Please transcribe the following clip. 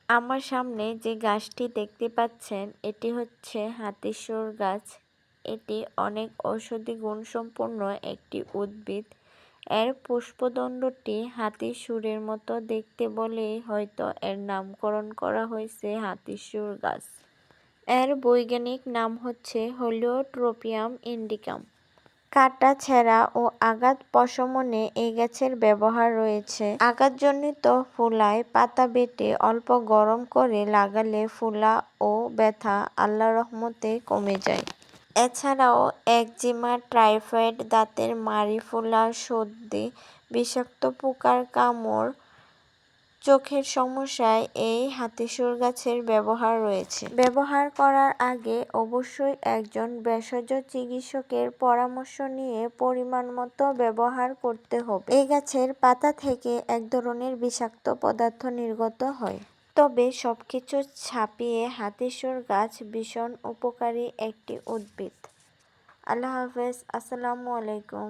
আমার সামনে যে গাছটি দেখতে পাচ্ছেন এটি হচ্ছে হাতিসুর গাছ। এটি অনেক ঔষধি গুণসম্পন্ন একটি উদ্ভিদ। এর পুষ্পদণ্ডটি হাতির সুরের মতো দেখতে বলেই হয়তো এর নামকরণ করা হয়েছে হাতিসুর গাছ। এর বৈজ্ঞানিক নাম হচ্ছে হেলিওট্রোপিয়াম ইন্ডিকাম। কাটা ছেঁড়া ও আঘাত প্রশমনে এই গাছের ব্যবহার রয়েছে। আঘাতজনিত ফোলায় পাতা বেটে অল্প গরম করে লাগালে ফোলা ও ব্যথা আল্লাহর রহমতে কমে যায়। এছাড়াও একজিমা, টাইফয়েড, দাঁতের মাড়ি ফোলা, সর্দি, বিষাক্ত পোকার কামড়, চোখের সমস্যায় এই হাতিসুর গাছের ব্যবহার রয়েছে। ব্যবহার করার আগে অবশ্যই একজন ভেষজ চিকিৎসকের পরামর্শ নিয়ে পরিমাণ মতো ব্যবহার করতে হবে। এই গাছের পাতা থেকে এক ধরনের বিষাক্ত পদার্থ নির্গত হয়। তবে সবকিছু ছাপিয়ে হাতিসুর গাছ ভীষণ উপকারী একটি উদ্ভিদ। আল্লাহ হাফেজ। আসসালামু আলাইকুম।